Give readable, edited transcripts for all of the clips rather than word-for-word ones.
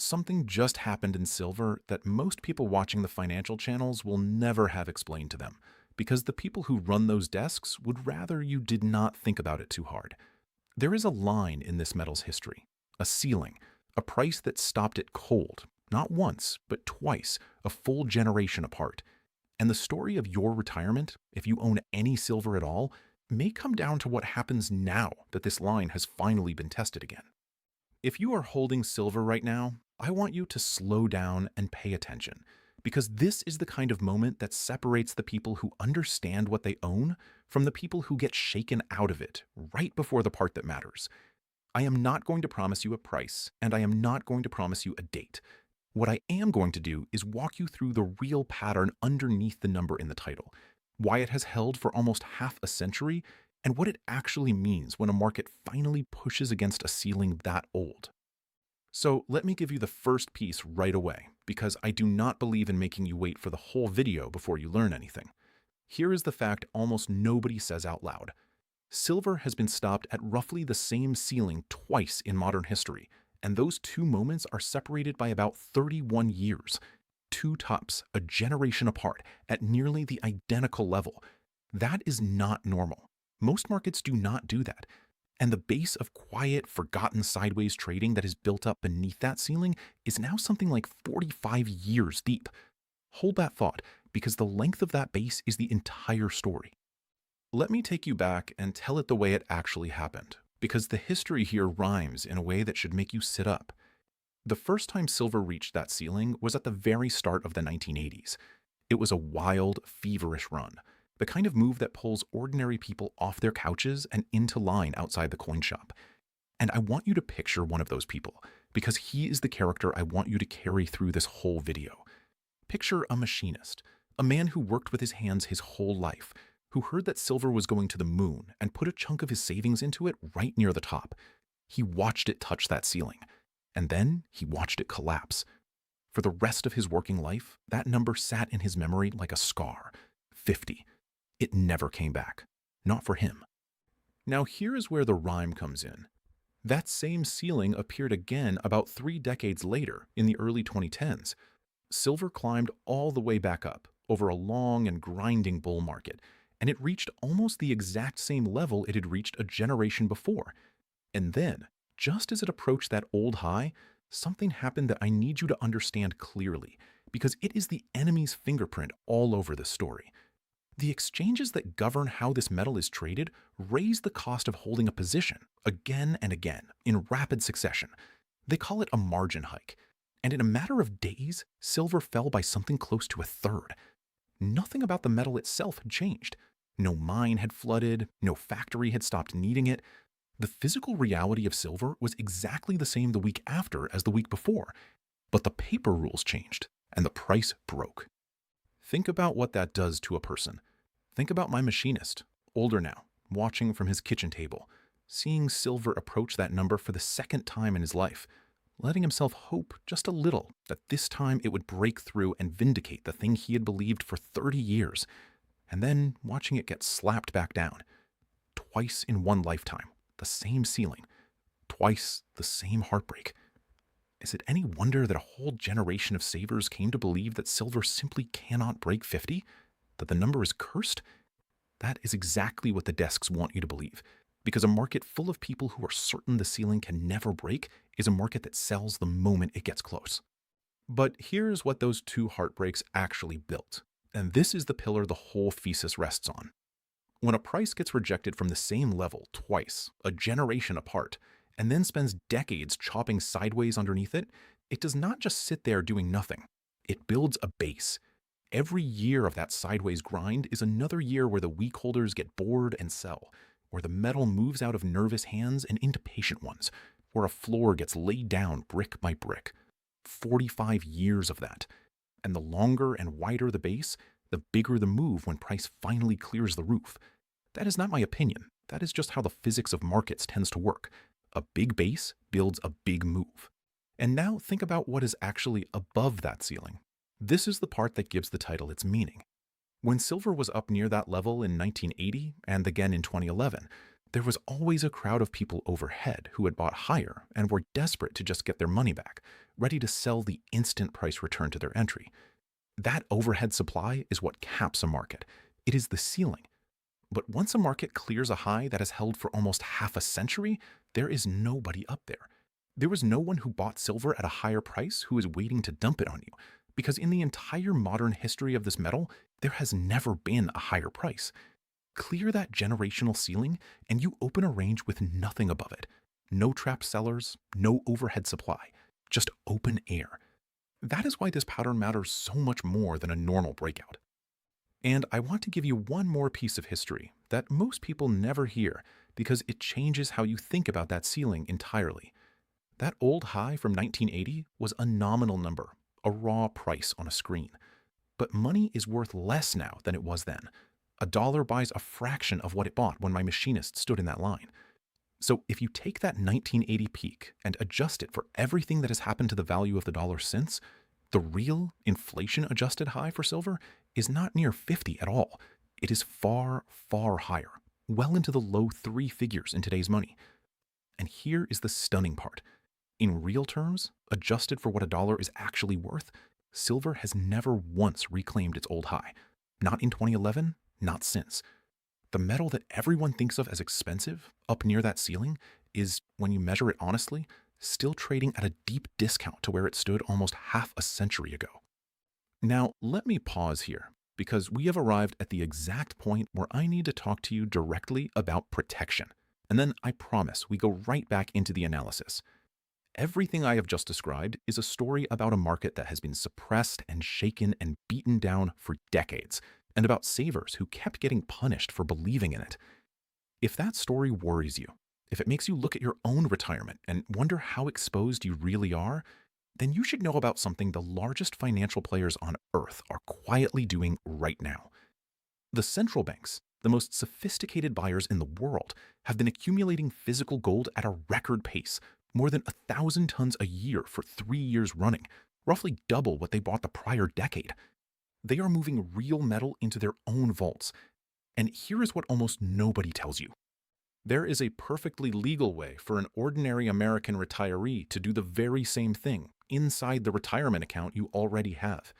Something just happened in silver that most people watching the financial channels will never have explained to them, because the people who run those desks would rather you did not think about it too hard. There is a line in this metal's history, a ceiling, a price that stopped it cold, not once, but twice, a full generation apart. And the story of your retirement, if you own any silver at all, may come down to what happens now that this line has finally been tested again. If you are holding silver right now, I want you to slow down and pay attention, because this is the kind of moment that separates the people who understand what they own from the people who get shaken out of it right before the part that matters. I am not going to promise you a price, and I am not going to promise you a date. What I am going to do is walk you through the real pattern underneath the number in the title, why it has held for almost half a century, and what it actually means when a market finally pushes against a ceiling that old. So let me give you the first piece right away, because I do not believe in making you wait for the whole video before you learn anything. Here is the fact almost nobody says out loud. Silver has been stopped at roughly the same ceiling twice in modern history, and those two moments are separated by about 31 years. Two tops, a generation apart, at nearly the identical level. That is not normal. Most markets do not do that. And the base of quiet, forgotten sideways trading that is built up beneath that ceiling is now something like 45 years deep. Hold that thought, because the length of that base is the entire story. Let me take you back and tell it the way it actually happened, because the history here rhymes in a way that should make you sit up. The first time silver reached that ceiling was at the very start of the 1980s. It was a wild, feverish run, the kind of move that pulls ordinary people off their couches and into line outside the coin shop. And I want you to picture one of those people, because he is the character I want you to carry through this whole video. Picture a machinist, a man who worked with his hands his whole life, who heard that silver was going to the moon and put a chunk of his savings into it right near the top. He watched it touch that ceiling, and then he watched it collapse. For the rest of his working life, that number sat in his memory like a scar, 50. It never came back. Not for him. Now here is where the rhyme comes in. That same ceiling appeared again about 3 decades later, in the early 2010s. Silver climbed all the way back up, over a long and grinding bull market, and it reached almost the exact same level it had reached a generation before. And then, just as it approached that old high, something happened that I need you to understand clearly, because it is the enemy's fingerprint all over this story. The exchanges that govern how this metal is traded raise the cost of holding a position again and again in rapid succession. They call it a margin hike. And in a matter of days, silver fell by something close to a third. Nothing about the metal itself had changed. No mine had flooded, no factory had stopped needing it. The physical reality of silver was exactly the same the week after as the week before. But the paper rules changed, and the price broke. Think about what that does to a person. Think about my machinist, older now, watching from his kitchen table, seeing silver approach that number for the second time in his life, letting himself hope just a little that this time it would break through and vindicate the thing he had believed for 30 years, and then watching it get slapped back down. Twice in one lifetime, the same ceiling. Twice the same heartbreak. Is it any wonder that a whole generation of savers came to believe that silver simply cannot break 50? That the number is cursed? That is exactly what the desks want you to believe, because a market full of people who are certain the ceiling can never break is a market that sells the moment it gets close. But here's what those two heartbreaks actually built, and this is the pillar the whole thesis rests on. When a price gets rejected from the same level twice, a generation apart, and then spends decades chopping sideways underneath it, it does not just sit there doing nothing. It builds a base. Every year of that sideways grind is another year where the weak holders get bored and sell, where the metal moves out of nervous hands and into patient ones, where a floor gets laid down brick by brick. 45 years of that. And the longer and wider the base, the bigger the move when price finally clears the roof. That is not my opinion. That is just how the physics of markets tends to work. A big base builds a big move. And now think about what is actually above that ceiling. This is the part that gives the title its meaning. When silver was up near that level in 1980 and again in 2011, There was always a crowd of people overhead who had bought higher and were desperate to just get their money back, ready to sell the instant price return to their entry. That overhead supply is what caps a market. It is the ceiling. But once a market clears a high that has held for almost half a century, there is nobody up there. There was no one who bought silver at a higher price who is waiting to dump it on you, because in the entire modern history of this metal, there has never been a higher price. Clear that generational ceiling, and you open a range with nothing above it. No trapped sellers, no overhead supply, just open air. That is why this pattern matters so much more than a normal breakout. And I want to give you one more piece of history that most people never hear because it changes how you think about that ceiling entirely. That old high from 1980 was a nominal number, a raw price on a screen. But money is worth less now than it was then. A dollar buys a fraction of what it bought when my machinist stood in that line. So if you take that 1980 peak and adjust it for everything that has happened to the value of the dollar since, the real inflation-adjusted high for silver is not near 50 at all. It is far, far higher, well into the low three figures in today's money. And here is the stunning part. In real terms, adjusted for what a dollar is actually worth, silver has never once reclaimed its old high. Not in 2011, not since. The metal that everyone thinks of as expensive, up near that ceiling, is, when you measure it honestly, still trading at a deep discount to where it stood almost half a century ago. Now, let me pause here, because we have arrived at the exact point where I need to talk to you directly about protection. And then I promise we go right back into the analysis. Everything I have just described is a story about a market that has been suppressed and shaken and beaten down for decades, and about savers who kept getting punished for believing in it. If that story worries you, if it makes you look at your own retirement and wonder how exposed you really are, then you should know about something the largest financial players on Earth are quietly doing right now. The central banks, the most sophisticated buyers in the world, have been accumulating physical gold at a record pace, more than 1,000 tons a year for 3 years running, roughly double what they bought the prior decade. They are moving real metal into their own vaults. And here is what almost nobody tells you. There is a perfectly legal way for an ordinary American retiree to do the very same thing inside the retirement account you already have.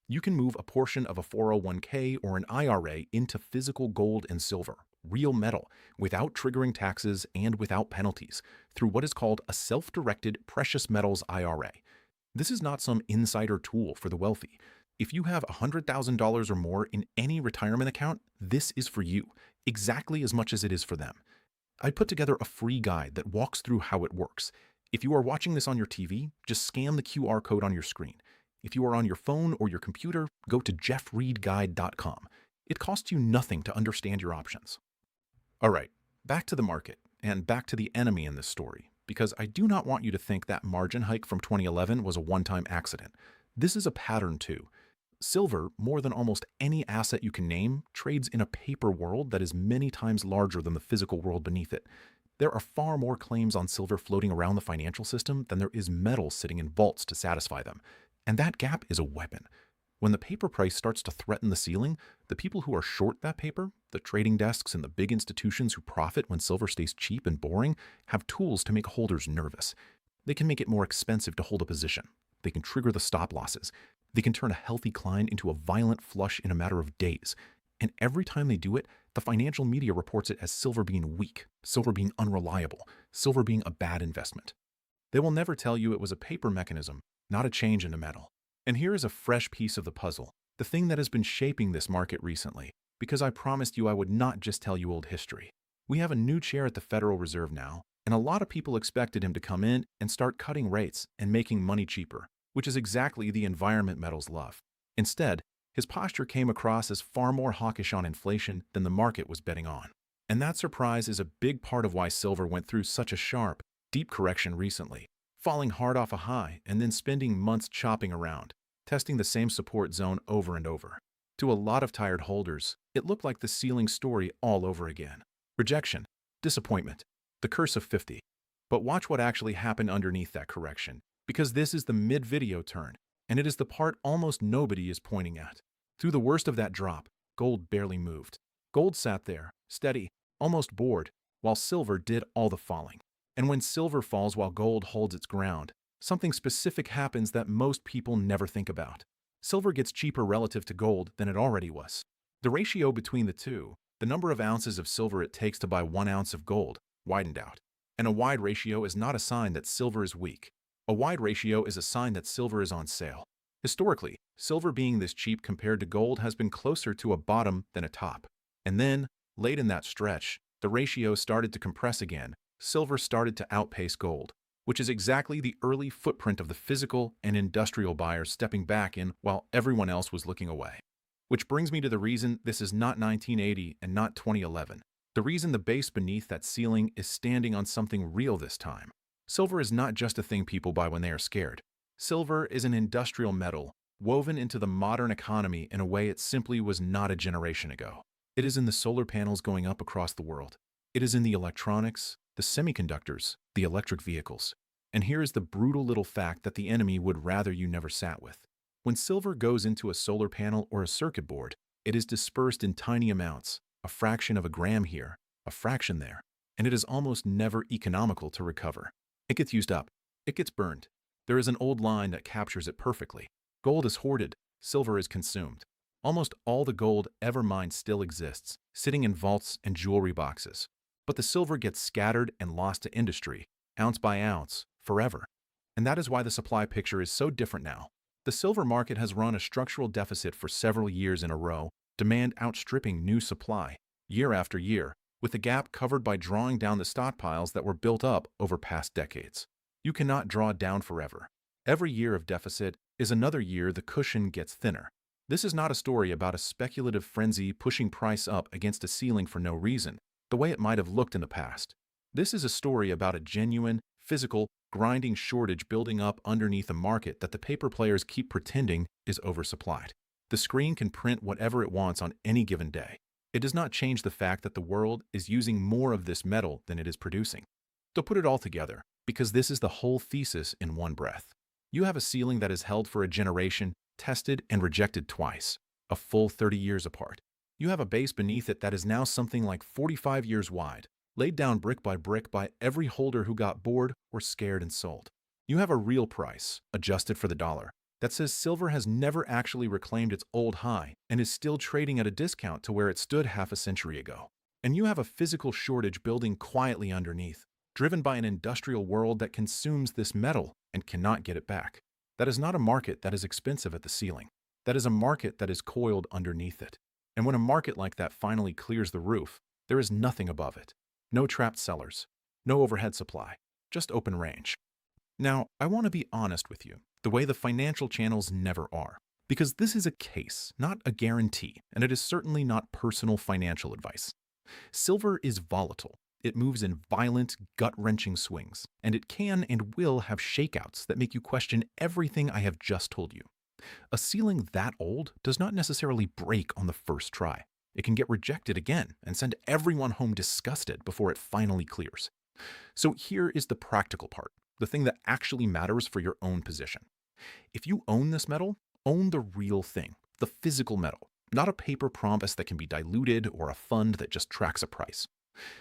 You can move a portion of a 401k or an IRA into physical gold and silver, real metal, without triggering taxes and without penalties, through what is called a self-directed precious metals IRA. This is not some insider tool for the wealthy. If you have $100,000 or more in any retirement account, this is for you, exactly as much as it is for them. I put together a free guide that walks through how it works. If you are watching this on your TV, just scan the QR code on your screen. If you are on your phone or your computer, go to jeffreedguide.com. It costs you nothing to understand your options. All right, back to the market, and back to the enemy in this story, because I do not want you to think that margin hike from 2011 was a one-time accident. This is a pattern too. Silver, more than almost any asset you can name, trades in a paper world that is many times larger than the physical world beneath it. There are far more claims on silver floating around the financial system than there is metal sitting in vaults to satisfy them. And that gap is a weapon. When the paper price starts to threaten the ceiling, the people who are short that paper, the trading desks and the big institutions who profit when silver stays cheap and boring, have tools to make holders nervous. They can make it more expensive to hold a position. They can trigger the stop losses. They can turn a healthy climb into a violent flush in a matter of days. And every time they do it, the financial media reports it as silver being weak, silver being unreliable, silver being a bad investment. They will never tell you it was a paper mechanism, not a change into metal. And here is a fresh piece of the puzzle, the thing that has been shaping this market recently, because I promised you I would not just tell you old history. We have a new chair at the Federal Reserve now, and a lot of people expected him to come in and start cutting rates and making money cheaper, which is exactly the environment metals love. Instead, his posture came across as far more hawkish on inflation than the market was betting on. And that surprise is a big part of why silver went through such a sharp, deep correction recently, falling hard off a high and then spending months chopping around, testing the same support zone over and over. To a lot of tired holders, it looked like the ceiling story all over again. Rejection, disappointment, the curse of 50. But watch what actually happened underneath that correction, because this is the mid-video turn, and it is the part almost nobody is pointing at. Through the worst of that drop, gold barely moved. Gold sat there, steady, almost bored, while silver did all the falling. And when silver falls while gold holds its ground, something specific happens that most people never think about. Silver gets cheaper relative to gold than it already was. The ratio between the two, the number of ounces of silver it takes to buy 1 ounce of gold, widened out. And a wide ratio is not a sign that silver is weak. A wide ratio is a sign that silver is on sale. Historically, silver being this cheap compared to gold has been closer to a bottom than a top. And then, late in that stretch, the ratio started to compress again. Silver started to outpace gold, which is exactly the early footprint of the physical and industrial buyers stepping back in while everyone else was looking away. Which brings me to the reason this is not 1980 and not 2011. The reason the base beneath that ceiling is standing on something real this time. Silver is not just a thing people buy when they are scared. Silver is an industrial metal woven into the modern economy in a way it simply was not a generation ago. It is in the solar panels going up across the world. It is in the electronics, the semiconductors, the electric vehicles. And here is the brutal little fact that the enemy would rather you never sat with. When silver goes into a solar panel or a circuit board, it is dispersed in tiny amounts, a fraction of a gram here, a fraction there, and it is almost never economical to recover. It gets used up. It gets burned. There is an old line that captures it perfectly. Gold is hoarded, silver is consumed. Almost all the gold ever mined still exists, sitting in vaults and jewelry boxes. But the silver gets scattered and lost to industry, ounce by ounce, forever. And that is why the supply picture is so different now. The silver market has run a structural deficit for several years in a row, demand outstripping new supply, year after year, with the gap covered by drawing down the stockpiles that were built up over past decades. You cannot draw down forever. Every year of deficit is another year the cushion gets thinner. This is not a story about a speculative frenzy pushing price up against a ceiling for no reason, the way it might have looked in the past. This is a story about a genuine, physical, grinding shortage building up underneath a market that the paper players keep pretending is oversupplied. The screen can print whatever it wants on any given day. It does not change the fact that the world is using more of this metal than it is producing. To put it all together, because this is the whole thesis in one breath. You have a ceiling that is held for a generation, tested and rejected twice, a full 30 years apart. You have a base beneath it that is now something like 45 years wide, laid down brick by every holder who got bored or scared and sold. You have a real price, adjusted for the dollar, that says silver has never actually reclaimed its old high and is still trading at a discount to where it stood half a century ago. And you have a physical shortage building quietly underneath, driven by an industrial world that consumes this metal and cannot get it back. That is not a market that is expensive at the ceiling. That is a market that is coiled underneath it. And when a market like that finally clears the roof, there is nothing above it. No trapped sellers, no overhead supply, just open range. Now, I want to be honest with you, the way the financial channels never are, because this is a case, not a guarantee, and it is certainly not personal financial advice. Silver is volatile. It moves in violent, gut-wrenching swings, and it can and will have shakeouts that make you question everything I have just told you. A ceiling that old does not necessarily break on the first try. It can get rejected again and send everyone home disgusted before it finally clears. So here is the practical part, the thing that actually matters for your own position. If you own this metal, own the real thing, the physical metal, not a paper promise that can be diluted or a fund that just tracks a price.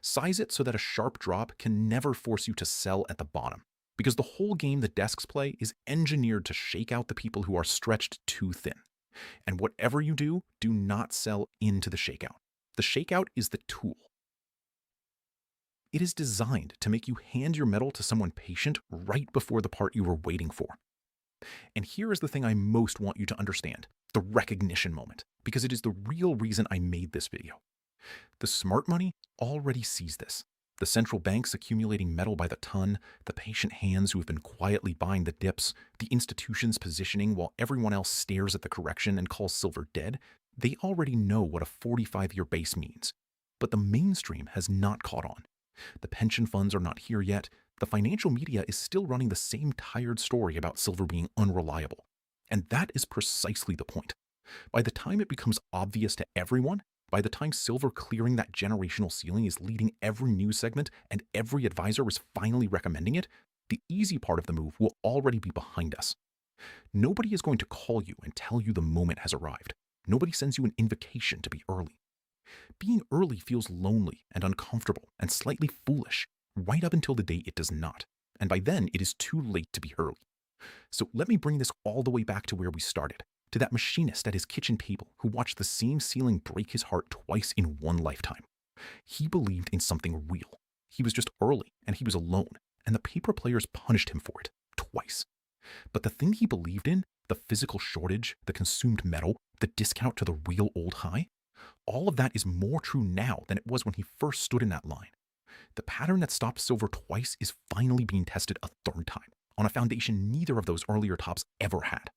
Size it so that a sharp drop can never force you to sell at the bottom, because the whole game the desks play is engineered to shake out the people who are stretched too thin. And whatever you do, do not sell into the shakeout. The shakeout is the tool. It is designed to make you hand your metal to someone patient right before the part you were waiting for. And here is the thing I most want you to understand, the recognition moment, because it is the real reason I made this video. The smart money already sees this. The central banks accumulating metal by the ton, the patient hands who have been quietly buying the dips, the institutions positioning while everyone else stares at the correction and calls silver dead, they already know what a 45-year base means. But the mainstream has not caught on. The pension funds are not here yet. The financial media is still running the same tired story about silver being unreliable. And that is precisely the point. By the time it becomes obvious to everyone, by the time silver clearing that generational ceiling is leading every news segment and every advisor is finally recommending it, the easy part of the move will already be behind us. Nobody is going to call you and tell you the moment has arrived. Nobody sends you an invitation to be early. Being early feels lonely and uncomfortable and slightly foolish, right up until the day it does not. And by then, it is too late to be early. So let me bring this all the way back to where we started, to that machinist at his kitchen table who watched the same ceiling break his heart twice in one lifetime. He believed in something real. He was just early and he was alone, and the paper players punished him for it twice. But the thing he believed in, the physical shortage, the consumed metal, the discount to the real old high, all of that is more true now than it was when he first stood in that line. The pattern that stopped silver twice is finally being tested a third time, on a foundation neither of those earlier tops ever had.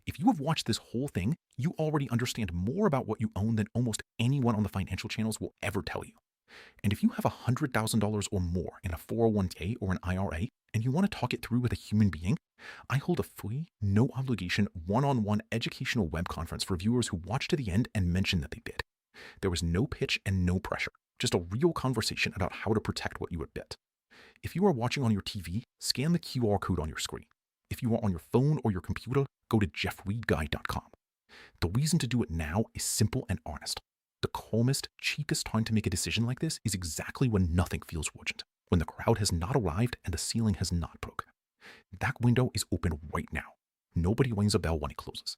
If you have watched this whole thing, you already understand more about what you own than almost anyone on the financial channels will ever tell you. And if you have $100,000 or more in a 401k or an IRA, and you want to talk it through with a human being, I hold a free, no obligation, one-on-one educational web conference for viewers who watch to the end and mention that they did. There was no pitch and no pressure, just a real conversation about how to protect what you had built. If you are watching on your TV, scan the QR code on your screen. If you are on your phone or your computer, go to jeffreedguide.com. The reason to do it now is simple and honest. The calmest, cheapest time to make a decision like this is exactly when nothing feels urgent, when the crowd has not arrived and the ceiling has not broke. That window is open right now. Nobody rings a bell when it closes.